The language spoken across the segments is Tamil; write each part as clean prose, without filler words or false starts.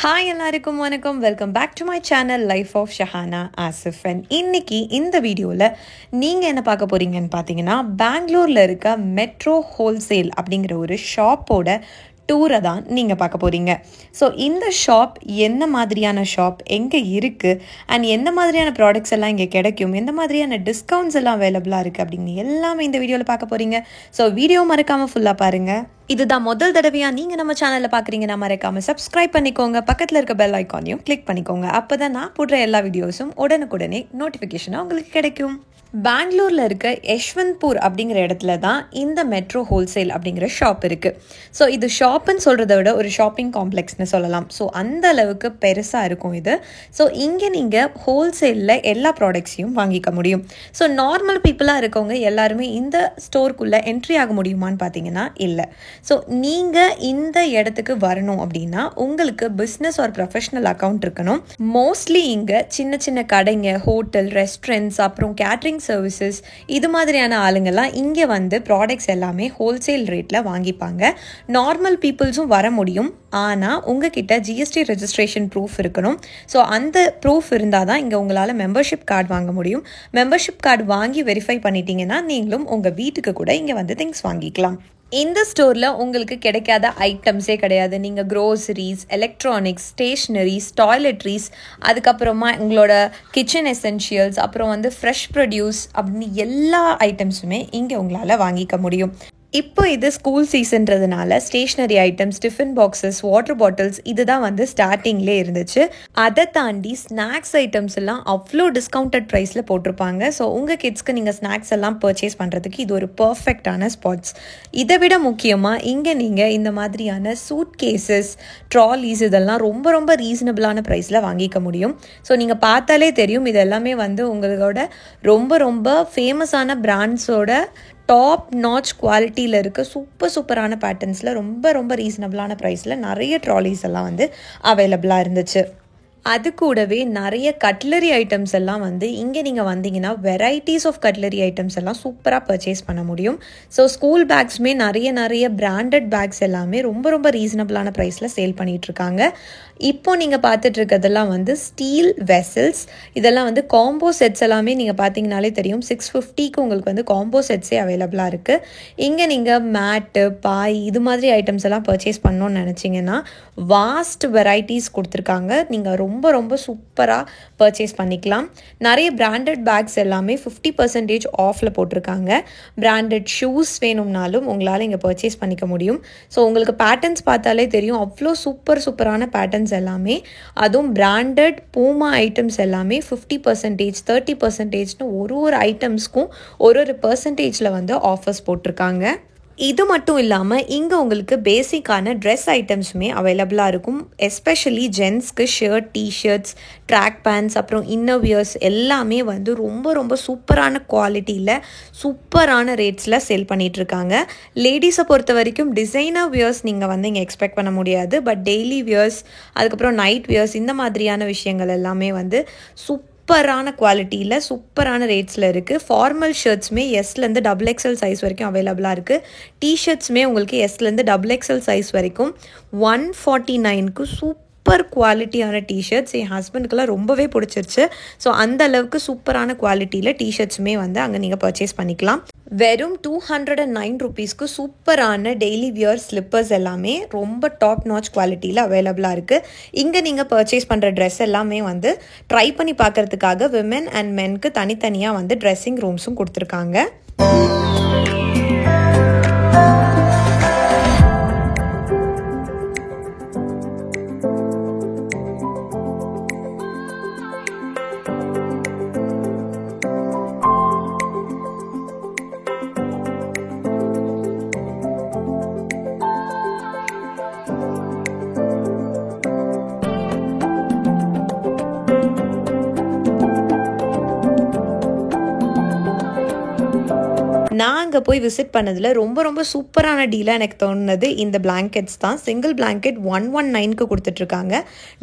ஹாய் எல்லாருக்கும் வணக்கம். Welcome back to my channel life of Shahana Asif. And இன்னைக்கு இந்த வீடியோவில் நீங்கள் என்ன பார்க்க போகிறீங்கன்னு பார்த்தீங்கன்னா, பெங்களூரில் இருக்க மெட்ரோ ஹோல்சேல் அப்படிங்கிற ஒரு ஷாப்போட டூரை தான் நீங்கள் பார்க்க போகிறீங்க. ஸோ இந்த ஷாப் என்ன மாதிரியான ஷாப், எங்கே இருக்குது, அண்ட் எந்த மாதிரியான ப்ராடக்ட்ஸ் எல்லாம் இங்கே கிடைக்கும், எந்த மாதிரியான டிஸ்கவுண்ட்ஸ் எல்லாம் அவைலபிளாக இருக்குது அப்படின்னு எல்லாமே இந்த வீடியோவில் பார்க்க போகிறீங்க. ஸோ வீடியோ மறக்காமல் ஃபுல்லாக பாருங்கள். இதுதான் முதல் தடவையாக நீங்கள் நம்ம சேனலில் பார்க்குறீங்கன்னா மறக்காமல் சப்ஸ்கிரைப் பண்ணிக்கோங்க. பக்கத்தில் இருக்க பெல் ஐக்கானையும் கிளிக் பண்ணிக்கோங்க. அப்போ தான் நான் போடுற எல்லா வீடியோஸும் உடனுக்குடனே நோட்டிஃபிகேஷனாக உங்களுக்கு கிடைக்கும். பெங்களூரில் இருக்க யஷ்வந்த்பூர் அப்படிங்கிற இடத்துல தான் இந்த மெட்ரோ ஹோல்சேல் அப்படிங்கிற ஷாப் இருக்குது. ஸோ இது ஷாப்புன்னு சொல்கிறத விட ஒரு ஷாப்பிங் காம்ப்ளெக்ஸ்னு சொல்லலாம். ஸோ அந்த அளவுக்கு பெருசாக இருக்கும் இது. ஸோ இங்கே நீங்கள் ஹோல்சேலில் எல்லா ப்ராடக்ட்ஸையும் வாங்கிக்க முடியும். ஸோ நார்மல் பீப்புளாக இருக்கவங்க எல்லாருமே இந்த ஸ்டோருக்குள்ளே என்ட்ரி ஆக முடியுமான்னு பார்த்தீங்கன்னா இல்லை. ஸோ நீங்கள் இந்த இடத்துக்கு வரணும் அப்படின்னா உங்களுக்கு பிஸ்னஸ் ஒரு ப்ரொஃபஷனல் அக்கௌண்ட் இருக்கணும். மோஸ்ட்லி இங்கே சின்ன சின்ன கடைங்க, ஹோட்டல், ரெஸ்டாரண்ட்ஸ், அப்புறம் கேட்ரிங் சர்வீசஸ், இது மாதிரியான ஆளுங்கெல்லாம் இங்கே வந்து ப்ராடக்ட்ஸ் எல்லாமே ஹோல்சேல் ரேட்டில் வாங்கிப்பாங்க. நார்மல் பீப்புள்ஸும் வர முடியும். ஆனால் உங்ககிட்ட ஜிஎஸ்டி ரெஜிஸ்ட்ரேஷன் ப்ரூஃப் இருக்கணும். ஸோ அந்த ப்ரூஃப் இருந்தால் தான் இங்கே உங்களால் மெம்பர்ஷிப் கார்டு வாங்க முடியும். மெம்பர்ஷிப் கார்டு வாங்கி வெரிஃபை பண்ணிட்டீங்கன்னா நீங்களும் உங்கள் வீட்டுக்கு கூட இங்கே வந்து திங்ஸ் வாங்கிக்கலாம். இந்த ஸ்டோரில் உங்களுக்கு கிடைக்காத ஐட்டம்ஸே கிடையாது. நீங்கள் க்ரோசரிஸ், எலக்ட்ரானிக்ஸ், ஸ்டேஷ்னரிஸ், டாய்லெட்ரிஸ், அதுக்கப்புறமா உங்களோட கிச்சன் எசென்ஷியல்ஸ், அப்புறம் வந்து ஃப்ரெஷ் ப்ரொடியூஸ் அப்படின்னு எல்லா ஐட்டம்ஸுமே இங்கே உங்களால் வாங்கிக்க முடியும். இப்போ இது ஸ்கூல் சீசன்றதுனால stationery items, tiffin boxes, water bottles இதுதான் வந்து ஸ்டார்டிங்லேயே இருந்துச்சு. அதை தாண்டி ஸ்நாக்ஸ் ஐட்டம்ஸ் எல்லாம் அவ்வளோ டிஸ்கவுண்டட் ப்ரைஸில் போட்டிருப்பாங்க. ஸோ உங்கள் கிட்ஸ்க்கு நீங்கள் ஸ்நாக்ஸ் எல்லாம் பர்ச்சேஸ் பண்ணுறதுக்கு இது ஒரு பர்ஃபெக்டான ஸ்பாட்ஸ். இதை விட முக்கியமாக இங்கே நீங்கள் இந்த மாதிரியான சூட் கேசஸ், ட்ராலிஸ் இதெல்லாம் ரொம்ப ரொம்ப ரீசனபிளான ப்ரைஸில் வாங்கிக்க முடியும். ஸோ நீங்கள் பார்த்தாலே தெரியும் இது எல்லாமே வந்து உங்களோட ரொம்ப ரொம்ப ஃபேமஸான பிராண்ட்ஸோட டாப் நாச் குவாலிட்டியில் இருக்க சூப்பரான பேட்டர்ன்ஸில் ரொம்ப ரொம்ப ரீசனபிளான ப்ரைஸில் நிறைய ட்ராலிஸ் எல்லாம் வந்து அவைலபிளாக இருந்துச்சு. அது கூடவே நிறைய கட்லரி ஐட்டம்ஸ் எல்லாம் வந்து இங்கே நீங்கள் வந்தீங்கன்னா வெரைட்டிஸ் ஆஃப் கட்லரி ஐட்டம்ஸ் எல்லாம் சூப்பராக பர்ச்சேஸ் பண்ண முடியும். ஸோ ஸ்கூல் பேக்ஸுமே நிறைய பிராண்டட் பேக்ஸ் எல்லாமே ரொம்ப ரொம்ப ரீசனபிளான ப்ரைஸில் சேல் பண்ணிகிட்ருக்காங்க. இப்போ நீங்கள் பார்த்துட்ருக்கிறதெல்லாம் வந்து ஸ்டீல் வெசல்ஸ். இதெல்லாம் வந்து காம்போ செட்ஸ் எல்லாமே நீங்கள் பார்த்தீங்கனாலே தெரியும். 650க்கு உங்களுக்கு வந்து காம்போ செட்ஸே அவைலபிளாக இருக்குது. இங்கே நீங்கள் மேட்டு, பாய் இது மாதிரி ஐட்டம்ஸ் எல்லாம் பர்ச்சேஸ் பண்ணணுன்னு நினச்சிங்கன்னா வாஸ்ட் வெரைட்டிஸ் கொடுத்துருக்காங்க. நீங்கள் ரொம்ப ரொம்ப சூப்பராக பர்ச்சேஸ் பண்ணிக்கலாம். நிறைய பிராண்டட் பேக்ஸ் எல்லாமே 50% ஆஃபில் போட்டிருக்காங்க. பிராண்டட் ஷூஸ் வேணும்னாலும் உங்களால் இங்கே பர்ச்சேஸ் பண்ணிக்க முடியும். ஸோ உங்களுக்கு பேட்டர்ன்ஸ் பார்த்தாலே தெரியும், அவ்வளோ சூப்பரான பேட்டர்ன்ஸ் எல்லாமே. அதுவும் பிராண்டட் பூமா ஐட்டம்ஸ் எல்லாமே 50%, 30%ன்னு ஒரு ஐட்டம்ஸ்க்கும் ஒரு பர்சன்டேஜில் வந்து ஆஃபர்ஸ் போட்டிருக்காங்க. இது மட்டும் இல்லாமல் இங்கே உங்களுக்கு பேசிக்கான ட்ரெஸ் ஐட்டம்ஸுமே அவைலபிளாக இருக்கும். எஸ்பெஷலி ஜென்ஸ்க்கு ஷர்ட், டிஷர்ட்ஸ், ட்ராக் பேண்ட்ஸ், அப்புறம் இன்னர் வியர்ஸ் எல்லாமே வந்து ரொம்ப ரொம்ப சூப்பரான குவாலிட்டியில் சூப்பரான ரேட்ஸில் சேல் பண்ணிகிட்ருக்காங்க. லேடிஸை பொறுத்த வரைக்கும் டிசைனர் வியர்ஸ் நீங்கள் வந்து இங்கே எக்ஸ்பெக்ட் பண்ண முடியாது. பட் டெய்லி வியர்ஸ், அதுக்கப்புறம் நைட் வியர்ஸ், இந்த மாதிரியான விஷயங்கள் எல்லாமே வந்து சூப்பரான குவாலிட்டியில் சூப்பரான ரேட்ஸில் இருக்குது. ஃபார்மல் ஷர்ட்ஸுமே எஸ்லேருந்து XXL சைஸ் வரைக்கும் அவைலபிளாக இருக்குது. டிஷர்ட்ஸுமே உங்களுக்கு எஸ்லேருந்து XXL சைஸ் வரைக்கும் 149க்கு சூப்பர் குவாலிட்டியான டிஷர்ட்ஸ். என் ஹஸ்பண்டுக்கெல்லாம் ரொம்பவே பிடிச்சிருச்சு. ஸோ அந்த அளவுக்கு சூப்பரான குவாலிட்டியில் டிஷர்ட்ஸுமே வந்து அங்கே நீங்கள் பர்ச்சேஸ் பண்ணிக்கலாம். வெறும் 209 ருபீஸ்க்கு சூப்பரான டெய்லி வியர் ஸ்லிப்பர்ஸ் எல்லாமே ரொம்ப டாப் நாச் குவாலிட்டியில் அவைலபிளாக இருக்குது. இங்கே நீங்கள் பர்ச்சேஸ் பண்ணுற ட்ரெஸ் எல்லாமே வந்து ட்ரை பண்ணி பார்க்குறதுக்காக விமென் அண்ட் மென்க்கு தனித்தனியாக வந்து ட்ரெஸ்ஸிங் ரூம்ஸும் கொடுத்துருக்காங்க. நான் அங்கே போய் விசிட் பண்ணதில் ரொம்ப ரொம்ப சூப்பரான டீலாக எனக்கு தோணுனது இந்த பிளாங்கெட்ஸ் தான். சிங்கிள் பிளாங்கெட் 119க்கு கொடுத்துட்ருக்காங்க.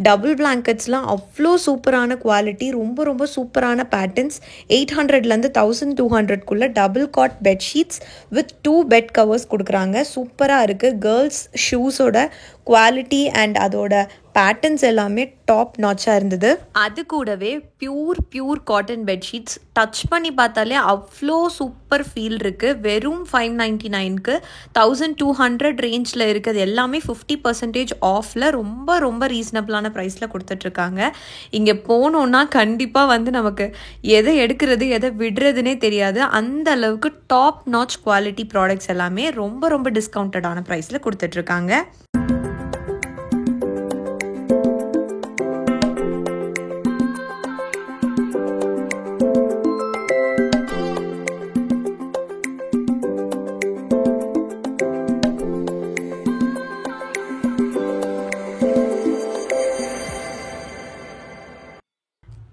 டபுள் பிளாங்கெட்ஸ்லாம் அவ்வளோ சூப்பரான குவாலிட்டி, ரொம்ப ரொம்ப சூப்பரான பேட்டர்ன்ஸ். 800லேருந்து 1200க்குள்ளே double cot bedsheets with 2 bed covers கொடுக்குறாங்க. சூப்பராக இருக்குது. கேர்ள்ஸ் ஷூஸோட குவாலிட்டி அண்ட் அதோட பேட்டர்ன்ஸ் எல்லாமே டாப் நாச்சாக இருந்தது. அது கூடவே பியூர் காட்டன் பெட்ஷீட்ஸ் டச் பண்ணி பார்த்தாலே அவ்வளோ சூப்பர் ஃபீல் இருக்குது. வெறும் 599க்கு 1200 ரேஞ்சில் இருக்குது. எல்லாமே 50% ஆஃபில் ரொம்ப ரீசனபிளான ப்ரைஸில் கொடுத்துட்ருக்காங்க. இங்கே போனோன்னா கண்டிப்பாக வந்து நமக்கு எதை எடுக்கிறது எதை விடுறதுனே தெரியாது. அந்த அளவுக்கு டாப் நாச் குவாலிட்டி ப்ராடக்ட்ஸ் எல்லாமே ரொம்ப டிஸ்கவுண்டடான ப்ரைஸில் கொடுத்துட்ருக்காங்க.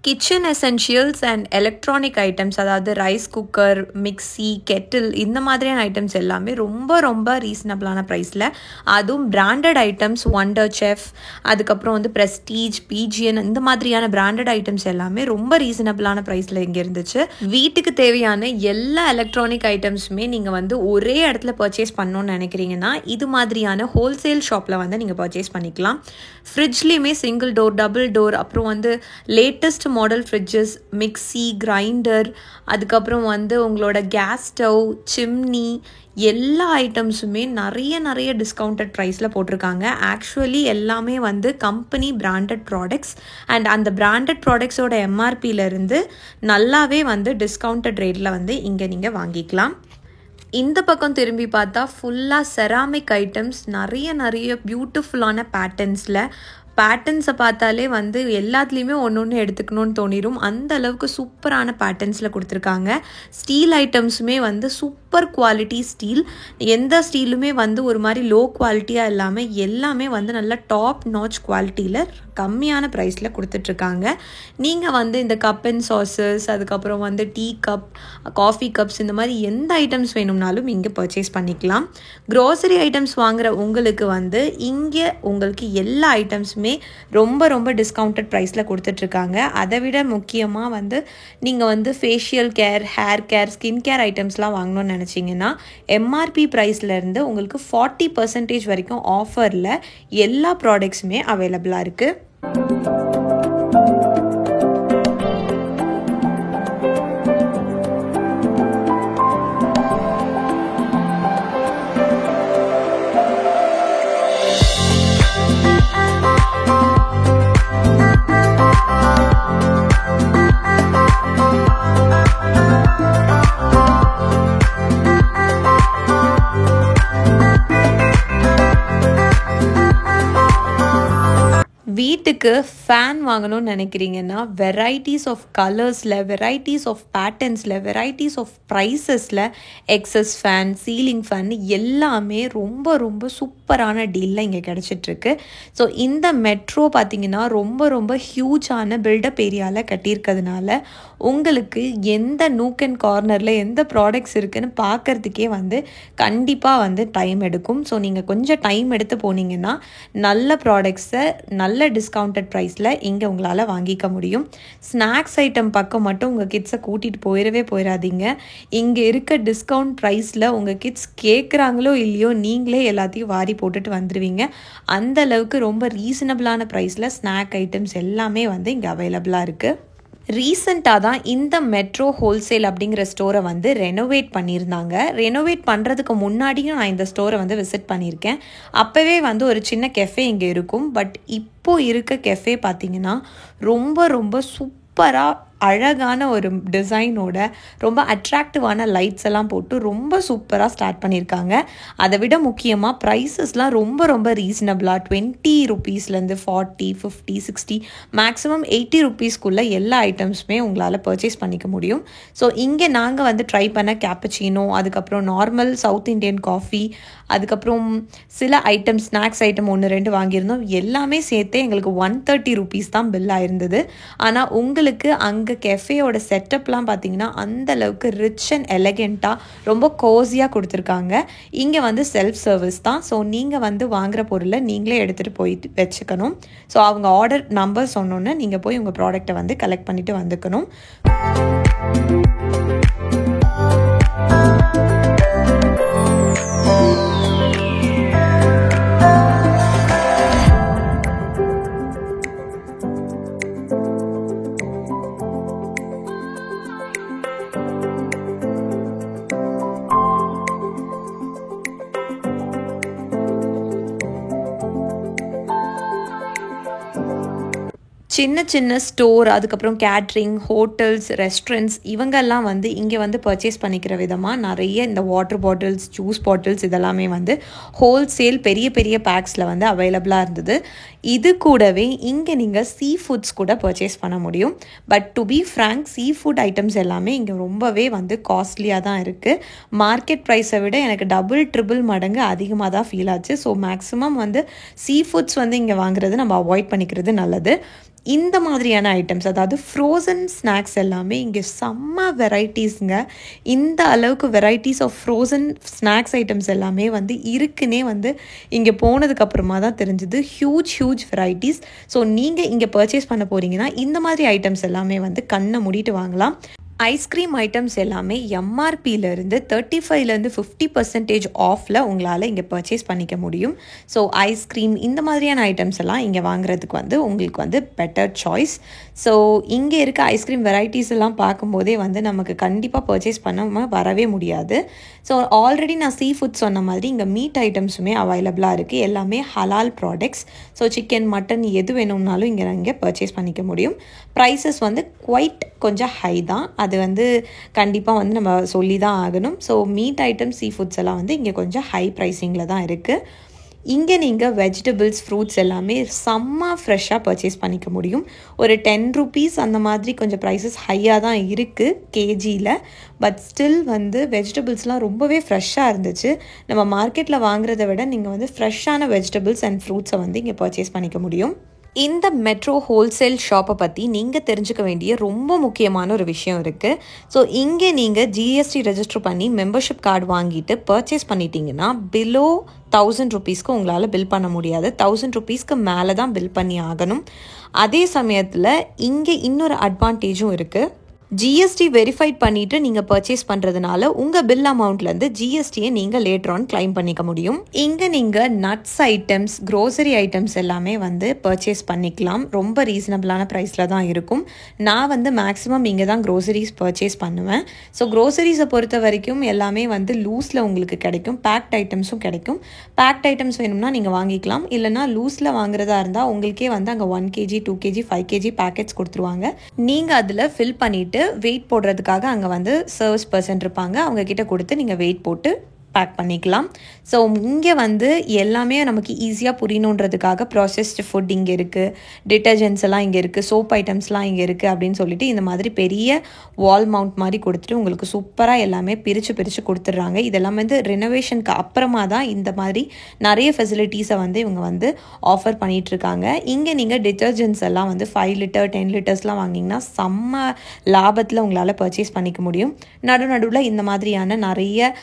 Kitchen essentials and electronic items, அதாவது ரைஸ் குக்கர், மிக்சி, கெட்டில், இந்த மாதிரியான ஐட்டம்ஸ் எல்லாமே ரொம்ப ரீசனபிளான ப்ரைஸில், அதுவும் பிராண்டட் ஐட்டம்ஸ், ஒண்டர் செஃப், அதுக்கப்புறம் வந்து ப்ரெஸ்டீஜ், பிஜிஎன், இந்த மாதிரியான பிராண்டட் ஐட்டம்ஸ் எல்லாமே ரொம்ப ரீசனபிளான ப்ரைஸில் இங்கே இருந்துச்சு. வீட்டுக்கு தேவையான எல்லா எலக்ட்ரானிக் ஐட்டம்ஸுமே நீங்கள் வந்து ஒரே இடத்துல பர்ச்சேஸ் பண்ணணும்னு நினைக்கிறீங்கன்னா இது மாதிரியான ஹோல்சேல் ஷாப்பில் வந்து நீங்கள் பர்ச்சேஸ் பண்ணிக்கலாம். ஃப்ரிட்ஜ்லேயுமே சிங்கிள் டோர், டபுள் டோர், அப்புறம் வந்து latest model fridges, mixie, grinder, அதுக்கப்புறம் வந்து உங்களோட கேஸ் ஸ்டவ், சிம்னி, எல்லா ஐட்டம்ஸுமே நிறைய டிஸ்கவுண்டட் ப்ரைஸில் போட்டிருக்காங்க. ஆக்சுவலி எல்லாமே வந்து கம்பெனி பிராண்டட் ப்ராடக்ட்ஸ் அண்ட் அந்த பிராண்டட் ப்ராடக்ட்ஸோட எம்ஆர்பியிலேருந்து நல்லாவே வந்து டிஸ்கவுண்டட் ரேட்டில் வந்து இங்கே நீங்கள் வாங்கிக்கலாம். இந்த பக்கம் திரும்பி பார்த்தா ஃபுல்லாக செராமிக் ஐட்டம்ஸ், நிறைய பியூட்டிஃபுல்லான பேட்டர்ன்ஸை பார்த்தாலே வந்து எல்லாத்துலேயுமே ஒன்று எடுத்துக்கணும்னு தோணிடும். அந்த அளவுக்கு சூப்பரான பேட்டர்ன்ஸில் கொடுத்துருக்காங்க. ஸ்டீல் ஐட்டம்ஸுமே வந்து சூப்பர் குவாலிட்டி ஸ்டீல், எந்த ஸ்டீலுமே வந்து ஒரு மாதிரி லோ குவாலிட்டியாக இல்லாமல் எல்லாமே வந்து நல்ல டாப் நாச் குவாலிட்டியில் கம்மியான ப்ரைஸில் கொடுத்துட்ருக்காங்க. நீங்கள் வந்து இந்த கப் அண்ட் சாசஸ், அதுக்கப்புறம் வந்து டீ கப், காஃபி கப்ஸ், இந்த மாதிரி எந்த ஐட்டம்ஸ் வேணும்னாலும் இங்கே பர்ச்சேஸ் பண்ணிக்கலாம். க்ரோசரி ஐட்டம்ஸ் வாங்குகிற உங்களுக்கு வந்து இங்கே உங்களுக்கு எல்லா ஐட்டம்ஸுமே ரொம்ப டிஸ்கவுண்டட் ப்ரைஸில் கொடுத்துட்ருக்காங்க. அதை விட முக்கியமாக வந்து நீங்கள் வந்து facial care, hair care, skin care ஐட்டம்ஸ்லாம் வாங்கணும்னு நினச்சிங்கன்னா எம்ஆர்பி ப்ரைஸ்லேருந்து உங்களுக்கு 40% வரைக்கும் ஆஃபரில் எல்லா ப்ராடக்ட்ஸுமே அவைலபிளாக இருக்குது. வீட்டுக்கு ஃபேன் வாங்கணும்னு நினைக்கிறீங்கன்னா வெரைட்டிஸ் ஆஃப் கலர்ஸில், வெரைட்டிஸ் ஆஃப் பேட்டர்ன்ஸில், வெரைட்டிஸ் ஆஃப் ப்ரைஸஸில் எக்ஸஸ் ஃபேன், சீலிங் ஃபேன் எல்லாமே ரொம்ப சூப்பரான டீலில் இங்கே கிடச்சிட்ருக்கு. ஸோ இந்த மெட்ரோ பார்த்திங்கன்னா ரொம்ப ஹியூஜான பில்டப் ஏரியாவில் கட்டியிருக்கிறதுனால உங்களுக்கு எந்த நூக் அண்ட் கார்னரில் எந்த ப்ராடக்ட்ஸ் இருக்குதுன்னு பார்க்குறதுக்கே வந்து கண்டிப்பாக வந்து டைம் எடுக்கும். ஸோ நீங்கள் கொஞ்சம் டைம் எடுத்து போனீங்கன்னா நல்ல ப்ராடக்ட்ஸை நல்ல டிஸ்கவுண்டட் ப்ரைஸில் இங்கே உங்களால் வாங்கிக்க முடியும். ஸ்நாக்ஸ் ஐட்டம் பக்கம் மட்டும் உங்கள் கிட்ஸை கூட்டிகிட்டு போயிடாதீங்க. இங்கே இருக்க டிஸ்கவுண்ட் ப்ரைஸில் உங்கள் கிட்ஸ் கேட்குறாங்களோ இல்லையோ நீங்களே எல்லாத்தையும் வாரி போட்டுட்டு வந்துடுவீங்க. அந்த அளவுக்கு ரொம்ப ரீசனபிளான ப்ரைஸில் ஸ்நாக் ஐட்டம்ஸ் எல்லாமே வந்து இங்கே அவைலபிளாக இருக்குது. ரீசெண்டாக தான் இந்த மெட்ரோ ஹோல்சேல் அப்படிங்கிற ஸ்டோரை வந்து ரெனோவேட் பண்ணியிருந்தாங்க. ரெனோவேட் பண்ணுறதுக்கு முன்னாடியும் நான் இந்த ஸ்டோரை வந்து விசிட் பண்ணியிருக்கேன். அப்போவே வந்து ஒரு சின்ன கெஃபே இங்கே இருக்கும். பட் இப்போது இருக்க கெஃபே பார்த்திங்கன்னா ரொம்ப சூப்பராக அழகான ஒரு டிசைனோட ரொம்ப அட்ராக்டிவான லைட்ஸ் எல்லாம் போட்டு ரொம்ப சூப்பராக ஸ்டார்ட் பண்ணியிருக்காங்க. அதை விட முக்கியமாக ப்ரைஸஸ்லாம் ரொம்ப ரீசனபிளாக 20 ரூபீஸ்லேருந்து 40, 50, 60, மேக்ஸிமம் 80 ரூபீஸ்க்குள்ளே எல்லா ஐட்டம்ஸுமே உங்களால் பர்ச்சேஸ் பண்ணிக்க முடியும். ஸோ இங்கே நாங்கள் வந்து ட்ரை பண்ண கேப்பச்சினோ, அதுக்கப்புறம் நார்மல் சவுத் இண்டியன் காஃபி, அதுக்கப்புறம் சில ஐட்டம் ஸ்நாக்ஸ் ஐட்டம் 1-2 வாங்கியிருந்தோம். எல்லாமே சேர்த்தே எங்களுக்கு 130 ரூபீஸ் தான் பில் ஆயிருந்தது. ஆனால் உங்களுக்கு அங்கே கெஃபேயோட செட்டப்லாம் பார்த்தீங்கன்னா அந்த அளவுக்கு ரிச் அண்ட் எலகெண்ட்டாக ரொம்ப கோஸியாக கொடுத்துருக்காங்க. இங்கே வந்து செல்ஃப் சர்வீஸ் தான். ஸோ நீங்கள் வந்து வாங்குகிற பொருளை நீங்களே எடுத்துகிட்டு போயிட்டு வச்சுக்கணும். ஸோ அவங்க ஆர்டர் நம்பர் சொன்னோன்னே நீங்கள் போய் உங்கள் ப்ராடக்டை வந்து கலெக்ட் பண்ணிவிட்டு வந்துக்கணும். சின்ன சின்ன ஸ்டோர், அதுக்கப்புறம் கேட்ரிங், ஹோட்டல்ஸ், ரெஸ்டாரண்ட்ஸ் இவங்கெல்லாம் வந்து இங்கே வந்து பர்ச்சேஸ் பண்ணிக்கிற விதமாக நிறைய இந்த வாட்டர் பாட்டில்ஸ், ஜூஸ் பாட்டில்ஸ் இதெல்லாமே வந்து ஹோல்சேல் பெரிய பெரிய பேக்ஸில் வந்து அவைலபிளாக இருந்தது. இது கூடவே இங்கே நீங்கள் சீ ஃபுட்ஸ் கூட பர்ச்சேஸ் பண்ண முடியும். But to be frank, seafood items எல்லாமே இங்கே ரொம்பவே வந்து காஸ்ட்லியாக தான் இருக்குது. மார்க்கெட் ப்ரைஸை விட எனக்கு டபுள் ட்ரிபிள் மடங்கு அதிகமாக தான் ஃபீல் ஆச்சு. ஸோ மேக்ஸிமம் வந்து சீ ஃபுட்ஸ் வந்து இங்கே வாங்குறது நம்ம அவாய்ட் பண்ணிக்கிறது நல்லது. இந்த மாதிரியான ஐட்டம்ஸ், அதாவது ஃப்ரோசன் ஸ்நாக்ஸ் எல்லாமே இங்கே செம்ம வெரைட்டிஸுங்க. இந்த அளவுக்கு varieties of frozen snacks items எல்லாமே வந்து இருக்குன்னே வந்து இங்கே போனதுக்கப்புறமா தான் தெரிஞ்சுது. Huge varieties. ஸோ நீங்கள் இங்கே பர்ச்சேஸ் பண்ண போகிறீங்கன்னா இந்த மாதிரி ஐட்டம்ஸ் எல்லாமே வந்து கண்ணை மூடிட்டு வாங்கலாம். ஐஸ்கிரீம் ஐட்டம்ஸ் எல்லாமே எம்ஆர்பியிலேருந்து 35லேருந்து 50% ஆஃபில் உங்களால் இங்கே பர்ச்சேஸ் பண்ணிக்க முடியும். ஸோ ஐஸ்கிரீம் இந்த மாதிரியான ஐட்டம்ஸ் எல்லாம் இங்கே வாங்குறதுக்கு வந்து உங்களுக்கு வந்து பெட்டர் சாய்ஸ். ஸோ இங்கே இருக்க ஐஸ்கிரீம் வெரைட்டிஸ் எல்லாம் பார்க்கும்போதே வந்து நமக்கு கண்டிப்பாக பர்ச்சேஸ் பண்ணாமல் வரவே முடியாது. ஸோ ஆல்ரெடி நான் சீ ஃபுட் சொன்ன மாதிரி இங்கே மீட் ஐட்டம்ஸுமே அவைலபிளாக இருக்குது. எல்லாமே ஹலால் ப்ராடக்ட்ஸ். ஸோ சிக்கன், மட்டன் எது வேணும்னாலும் இங்கே பர்ச்சேஸ் பண்ணிக்க முடியும். ப்ரைஸஸ் வந்து கொஞ்சம் ஹை தான். அது வந்து கண்டிப்பாக வந்து நம்ம சொல்லி தான் ஆகணும். So meat items, seafoods எல்லாம் வந்து இங்கே கொஞ்சம் ஹை ப்ரைஸிங்கில் தான் இருக்குது. இங்கே நீங்கள் வெஜிடபிள்ஸ், ஃப்ரூட்ஸ் எல்லாமே செம்ம ஃப்ரெஷ்ஷாக பர்ச்சேஸ் பண்ணிக்க முடியும். ஒரு 10 rupees அந்த மாதிரி கொஞ்சம் ப்ரைஸஸ் ஹையாக தான் இருக்குது கேஜியில். பட் ஸ்டில் வந்து வெஜிடபிள்ஸ்லாம் ரொம்பவே ஃப்ரெஷ்ஷாக இருந்துச்சு. நம்ம மார்க்கெட்டில் வாங்குறத விட நீங்கள் வந்து ஃப்ரெஷ்ஷான வெஜிடபிள்ஸ் அண்ட் ஃப்ரூட்ஸை வந்து இங்கே பர்ச்சேஸ் பண்ணிக்க முடியும். இந்த மெட்ரோ ஹோல்சேல் ஷாப்பை பற்றி நீங்கள் தெரிஞ்சுக்க வேண்டிய ரொம்ப முக்கியமான ஒரு விஷயம் இருக்குது. ஸோ இங்கே நீங்கள் ஜிஎஸ்டி ரெஜிஸ்டர் பண்ணி மெம்பர்ஷிப் கார்டு வாங்கிட்டு பர்ச்சேஸ் பண்ணிட்டீங்கன்னா பிலோ 1000 rupeesக்கு உங்களால் பில் பண்ண முடியாது. 1000 rupeesக்கு மேலே தான் பில் பண்ணி ஆகணும். அதே சமயத்தில் இங்கே இன்னொரு அட்வான்டேஜும் இருக்குது. ஜிஎஸ்டி வெரிஃபைட் பண்ணிவிட்டு நீங்கள் பர்ச்சேஸ் பண்ணுறதுனால உங்கள் பில் அமௌண்ட்லேருந்து ஜிஎஸ்டியை நீங்கள் லேட்டர் ஆன் கிளைம் பண்ணிக்க முடியும். இங்கே நீங்கள் நட்ஸ் ஐட்டம்ஸ், க்ரோசரி ஐட்டம்ஸ் எல்லாமே வந்து பர்ச்சேஸ் பண்ணிக்கலாம். ரொம்ப ரீசனபிளான ப்ரைஸில் தான் இருக்கும். நான் வந்து மேக்ஸிமம் இங்கே தான் க்ரோசரிஸ் பர்ச்சேஸ் பண்ணுவேன். ஸோ க்ரோசரிஸை பொறுத்த வரைக்கும் எல்லாமே வந்து லூஸில் உங்களுக்கு கிடைக்கும். பேக்ட் ஐட்டம்ஸும் கிடைக்கும். பேக்ட் ஐட்டம்ஸ் வேணும்னா நீங்கள் வாங்கிக்கலாம். இல்லைனா லூஸில் வாங்குறதா இருந்தால் உங்களுக்கே வந்து அங்கே 1 kg, 2 kg, 5 kg பேக்கெட்ஸ் கொடுத்துருவாங்க. நீங்கள் அதில் ஃபில் பண்ணிவிட்டு வெயிட் போடுறதுக்காக அங்கே வந்து சர்வீஸ் பர்சன் இருப்பாங்க. அவங்க கிட்ட கொடுத்து நீங்கள் வெயிட் போட்டு பேக் பண்ணிக்கலாம். ஸோ இங்கே வந்து எல்லாமே நமக்கு ஈஸியாக புரியணுன்றதுக்காக ப்ராசஸ்டு ஃபுட் இங்கே இருக்குது, டிட்டர்ஜென்ட்ஸ் எல்லாம் இங்கே இருக்குது, சோப் ஐட்டம்ஸ்லாம் இங்கே இருக்குது அப்படின்னு சொல்லிட்டு இந்த மாதிரி பெரிய வால் மவுண்ட் மாதிரி கொடுத்துட்டு உங்களுக்கு சூப்பராக எல்லாமே பிரித்து கொடுத்துட்றாங்க. இதெல்லாம் வந்து ரெனோவேஷனுக்கு அப்புறமா தான் இந்த மாதிரி நிறைய ஃபெசிலிட்டிஸை வந்து இவங்க வந்து ஆஃபர் பண்ணிகிட்ருக்காங்க. இங்கே நீங்கள் டிட்டர்ஜென்ட்ஸ் எல்லாம் வந்து 5 லிட்டர் 10 லிட்டர்ஸ்லாம் வாங்கிங்கன்னா செம்ம லாபத்தில் உங்களால் பர்ச்சேஸ் பண்ணிக்க முடியும். நடுவில் இந்த மாதிரியான நிறைய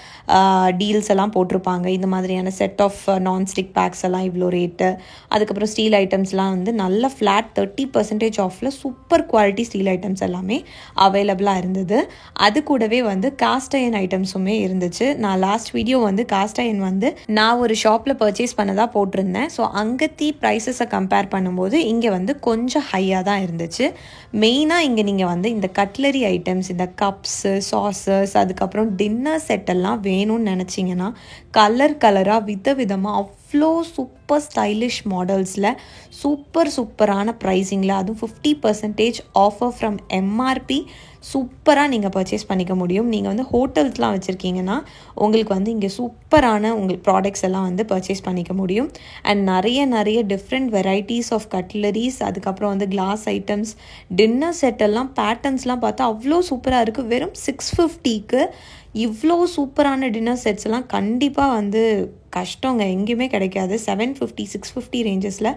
டீல்ஸ் எல்லாம் போட்டிருப்பாங்க. இந்த மாதிரியான செட் ஆஃப் நான்ஸ்டிக் பேக்ஸ் எல்லாம் இவ்வளோ ரேட்டு. அதுக்கப்புறம் ஸ்டீல் ஐட்டம்ஸ்லாம் வந்து நல்ல ஃப்ளாட் 30% ஆஃபில் சூப்பர் குவாலிட்டி ஸ்டீல் ஐட்டம்ஸ் எல்லாமே அவைலபிளாக இருந்தது. அது கூடவே வந்து காஸ்ட் அயன் ஐட்டம்ஸுமே இருந்துச்சு. நான் லாஸ்ட் வீடியோ வந்து காஸ்ட் அயன் வந்து நான் ஒரு ஷாப்பில் பர்ச்சேஸ் பண்ணதாக போட்டிருந்தேன். ஸோ அங்கத்தி ப்ரைஸஸை கம்பேர் பண்ணும்போது இங்கே வந்து கொஞ்சம் ஹையாக தான் இருந்துச்சு. மெயினாக இங்கே நீங்கள் வந்து இந்த கட்லரி ஐட்டம்ஸ், இந்த கப்ஸு, சாஸஸ், அதுக்கப்புறம் டின்னர் செட் எல்லாம் வேணும்னு நினச்சிங்கன்னா கலராக விதவிதமாக அவ்வளோ சூப்பர் ஸ்டைலிஷ் மாடல்ஸில் சூப்பரான ப்ரைஸிங்கில், அதுவும் 50% ஆஃபர் ஃப்ரம் எம்ஆர்பி சூப்பராக நீங்கள் பர்ச்சேஸ் பண்ணிக்க முடியும். நீங்கள் வந்து ஹோட்டல்ஸ்லாம் வச்சுருக்கீங்கன்னா உங்களுக்கு வந்து இங்கே சூப்பரான உங்களுக்கு ப்ராடக்ட்ஸ் எல்லாம் வந்து பர்ச்சேஸ் பண்ணிக்க முடியும். அண்ட் நிறைய டிஃப்ரெண்ட் வெரைட்டிஸ் ஆஃப் கட்லரிஸ், அதுக்கப்புறம் வந்து கிளாஸ் ஐட்டம்ஸ், டின்னர் செட்டெல்லாம் பேட்டர்ன்ஸ்லாம் பார்த்தா அவ்வளோ சூப்பராக இருக்குது. வெறும் 650க்கு இவ்வளோ சூப்பரான டின்னர் செட்ஸ் எல்லாம் கண்டிப்பாக வந்து கஷ்டங்க, எங்கேயுமே கிடைக்காது. 750 650 ரேஞ்சஸில்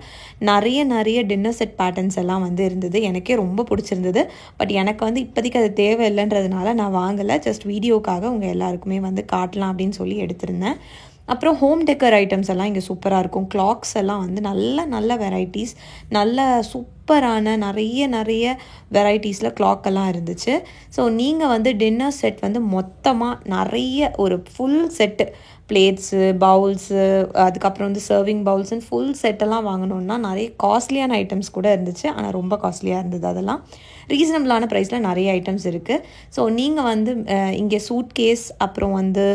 நிறைய டின்னர் செட் பேட்டர்ன்ஸ் எல்லாம் வந்து இருந்தது. எனக்கே ரொம்ப பிடிச்சிருந்தது. பட் எனக்கு வந்து இப்போதைக்கு அது தேவையில்லைன்றதுனால நான் வாங்கலை. ஜஸ்ட் வீடியோக்காக உங்கள் எல்லாருக்குமே வந்து காட்டலாம் அப்படின்னு சொல்லி எடுத்திருந்தேன். அப்புறம் ஹோம் டெக்கர் ஐட்டம்ஸ் எல்லாம் இங்கே சூப்பராக இருக்கும். கிளாக்ஸ் எல்லாம் வந்து நல்ல வெரைட்டிஸ், நல்ல சூப்பரான நிறைய வெரைட்டிஸில் கிளாக்கெல்லாம் இருந்துச்சு. ஸோ நீங்கள் வந்து டின்னர் செட் வந்து மொத்தமாக நிறைய ஒரு ஃபுல் செட்டு பிளேட்ஸு, பவுல்ஸு, அதுக்கப்புறம் வந்து சர்விங் பவுல்ஸ்ன்னு ஃபுல் செட்டெல்லாம் வாங்கணுன்னா நிறைய காஸ்ட்லியான ஐட்டம்ஸ் கூட இருந்துச்சு. ஆனால் ரொம்ப காஸ்ட்லியாக இருந்தது. அதெல்லாம் ரீசனபிளான ப்ரைஸில் நிறைய ஐட்டம்ஸ் இருக்குது. ஸோ நீங்கள் வந்து இங்கே சூட் கேஸ், அப்புறம் வந்து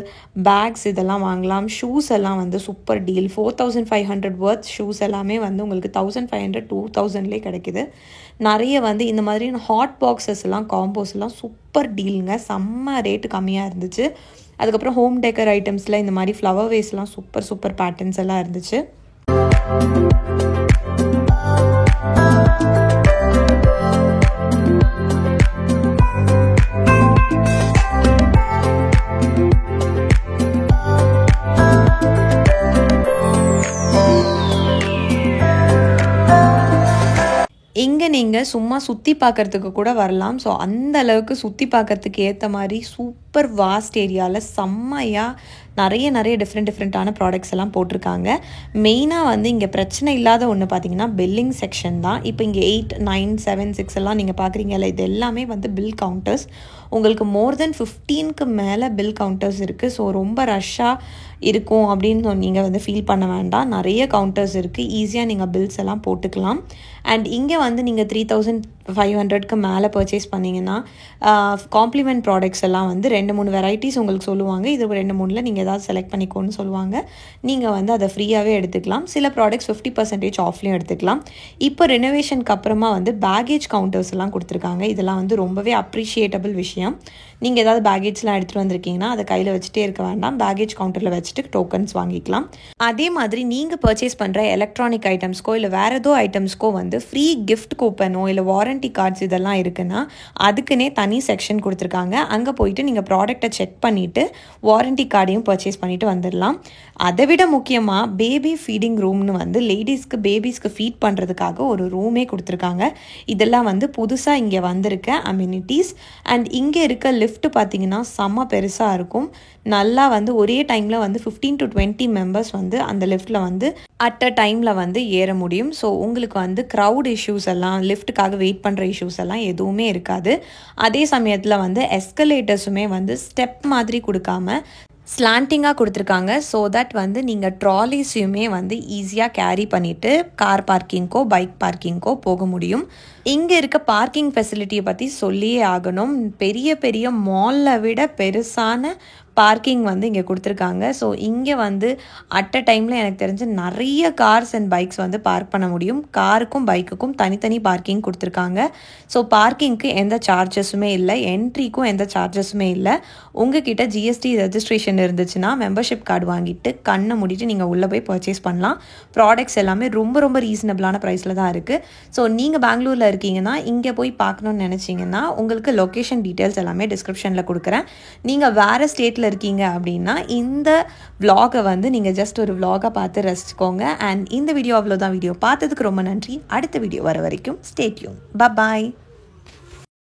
பேக்ஸ் இதெல்லாம் வாங்கலாம். ஷூஸ் எல்லாம் வந்து சூப்பர் டீல். 4500 வர்த் ஷூஸ் எல்லாமே வந்து உங்களுக்கு 1500 2000லேயே கிடைக்குது. நிறைய வந்து இந்த மாதிரி ஹாட் பாக்ஸஸ் எல்லாம் காம்போஸ் எல்லாம் சூப்பர் டீலுங்க. செம்ம ரேட்டு கம்மியாக இருந்துச்சு. அதுக்கப்புறம் ஹோம் டெக்கர் ஐட்டம்ஸில் இந்த மாதிரி ஃப்ளவர் வேஸ்லாம் சூப்பர் பேட்டர்ன்ஸ் எல்லாம் இருந்துச்சு. இங்கே நீங்கள் சும்மா சுற்றி பார்க்குறதுக்கு கூட வரலாம். ஸோ அந்த அளவுக்கு சுற்றி பார்க்குறதுக்கு ஏற்ற மாதிரி சூப்பர் வாஸ்ட் ஏரியாவில் செம்மையாக நிறைய டிஃப்ரெண்ட்டான ப்ராடக்ட்ஸ் எல்லாம் போட்டிருக்காங்க. மெயினாக வந்து இங்கே பிரச்சனை இல்லாத ஒன்று பார்த்தீங்கன்னா பில்லிங் செக்ஷன் தான். இப்போ இங்கே 8, 9, 7, 6 எல்லாம் நீங்கள் பார்க்குறீங்கல்ல, இது எல்லாமே வந்து பில் கவுண்டர்ஸ். உங்களுக்கு மோர் தென் 15க்கு மேலே பில் கவுண்டர்ஸ் இருக்குது. ஸோ ரொம்ப ரஷ்ஷாக இருக்கும் அப்படின்னு நீங்கள் வந்து ஃபீல் பண்ண வேண்டாம். நிறைய கவுண்டர்ஸ் இருக்குது. ஈஸியாக நீங்கள் பில்ஸ் எல்லாம் போட்டுக்கலாம். அண்ட் இங்கே வந்து நீங்கள் 3500க்கு மேலே பர்ச்சேஸ் பண்ணிங்கன்னா காம்ப்ளிமெண்ட் ப்ராடக்ட்ஸ் எல்லாம் வந்து 2-3 வெரைட்டிஸ் உங்களுக்கு சொல்லுவாங்க. இது 2-3ல் நீங்கள் ஏதாவது செலக்ட் பண்ணிக்கோன்னு சொல்லுவாங்க. நீங்கள் வந்து அதை ஃப்ரீயாகவே எடுத்துக்கலாம். சில ப்ராடக்ட்ஸ் 50% ஆஃப்லேயும் எடுத்துக்கலாம். இப்போ ரெனோவேஷனுக்கு அப்புறமா வந்து பேகேஜ் கவுண்டர்ஸ் எல்லாம் கொடுத்துருக்காங்க. இதெல்லாம் வந்து ரொம்பவே அப்ரிஷியேட்டபிள் விஷயம். நீங்கள் ஏதாவது பேகேஜ்லாம் எடுத்துகிட்டு வந்திருக்கீங்கன்னா அதை கையில் வச்சுட்டே இருக்க வேண்டாம். பேகேஜ் கவுண்டரில் வச்சுட்டு டோக்கன்ஸ் வாங்கிக்கலாம். அதே மாதிரி நீங்கள் பர்ச்சேஸ் பண்ணுற எலக்ட்ரானிக் ஐட்டம்ஸ்க்கோ இல்லை வேறு ஏதோ ஐட்டம்ஸ்க்கோ வந்து ஃப்ரீ கிஃப்ட் கூப்பனோ இல்லை வாரண்டி கார்ட்ஸ் இதெல்லாம் இருக்குன்னா அதுக்குன்னே தனி செக்ஷன் கொடுத்துருக்காங்க. அங்கே போயிட்டு நீங்கள் ப்ராடக்டை செக் பண்ணிவிட்டு வாரண்டி கார்டையும் பர்ச்சேஸ் பண்ணிவிட்டு வந்துடலாம். அதை விட முக்கியமாக பேபி ஃபீடிங் ரூம்னு வந்து லேடிஸ்க்கு பேபிஸ்க்கு ஃபீட் பண்ணுறதுக்காக ஒரு ரூமே கொடுத்துருக்காங்க. இதெல்லாம் வந்து புதுசாக இங்கே வந்திருக்க அம்யூனிட்டிஸ். அண்ட் இங்கே இருக்க லிஃப்ட் பார்த்தீங்கன்னா செம்ம பெருசாக இருக்கும். நல்லா வந்து ஒரே டைமில் வந்து 15 to 20 மெம்பர்ஸ் வந்து அந்த லிஃப்ட்டில் வந்து அட் அ டைமில் வந்து ஏற முடியும். ஸோ உங்களுக்கு வந்து க்ரௌட் இஷ்யூஸ் எல்லாம், லிஃப்ட்டுக்காக வெயிட் பண்ணுற இஷ்யூஸ் எல்லாம் எதுவுமே இருக்காது. அதே சமயத்தில் வந்து எஸ்கலேட்டர்ஸுமே வந்து ஸ்டெப் மாதிரி கொடுக்காம ஸ்லாண்டிங்காக கொடுத்துருக்காங்க. ஸோ தட் வந்து நீங்கள் ட்ராலிஸையுமே வந்து ஈஸியாக கேரி பண்ணிவிட்டு கார் பார்க்கிங்க்கோ பைக் பார்க்கிங்க்கோ போக முடியும். இங்கே இருக்க பார்க்கிங் ஃபெசிலிட்டியை பற்றி சொல்லியே ஆகணும். பெரிய மாலில் விட பெருசான பார்க்கிங் வந்து இங்கே கொடுத்துருக்காங்க. ஸோ இங்கே வந்து அட் அ டைமில் எனக்கு தெரிஞ்சு நிறைய கார்ஸ் அண்ட் பைக்ஸ் வந்து பார்க் பண்ண முடியும். காருக்கும் பைக்குக்கும் தனித்தனி பார்க்கிங் கொடுத்துருக்காங்க. ஸோ பார்க்கிங்க்கு எந்த சார்ஜஸுமே இல்லை, என்ட்ரிக்கும் எந்த சார்ஜஸுமே இல்லை. உங்ககிட்ட ஜிஎஸ்டி ரெஜிஸ்ட்ரேஷன் இருந்துச்சுன்னா மெம்பர்ஷிப் கார்டு வாங்கிட்டு கண்ணை மூடிட்டு நீங்கள் உள்ளே போய் பர்ச்சேஸ் பண்ணலாம். ப்ராடக்ட்ஸ் எல்லாமே ரொம்ப ரீசனபிளான ப்ரைஸில் தான் இருக்குது. ஸோ நீங்கள் பெங்களூரில் இருக்கீங்கன்னா இங்கே போய் பார்க்கணுன்னு நினச்சிங்கன்னா உங்களுக்கு லொக்கேஷன் டீட்டெயில்ஸ் எல்லாமே டிஸ்கிரிப்ஷனில் கொடுக்குறேன். நீங்கள் வேறு ஸ்டேட்டில் இருக்கீங்க அப்படின்னா இந்த vlog-ஐ வந்து நீங்கள் ஜஸ்ட் ஒரு vlog-ஆ பார்த்து ரசிச்சுக்கோங்க. அண்ட் இந்த வீடியோ அவ்வளோதான். வீடியோ பார்த்ததுக்கு ரொம்ப நன்றி. அடுத்த வீடியோ வர வரைக்கும் ஸ்டே டியூன். பை.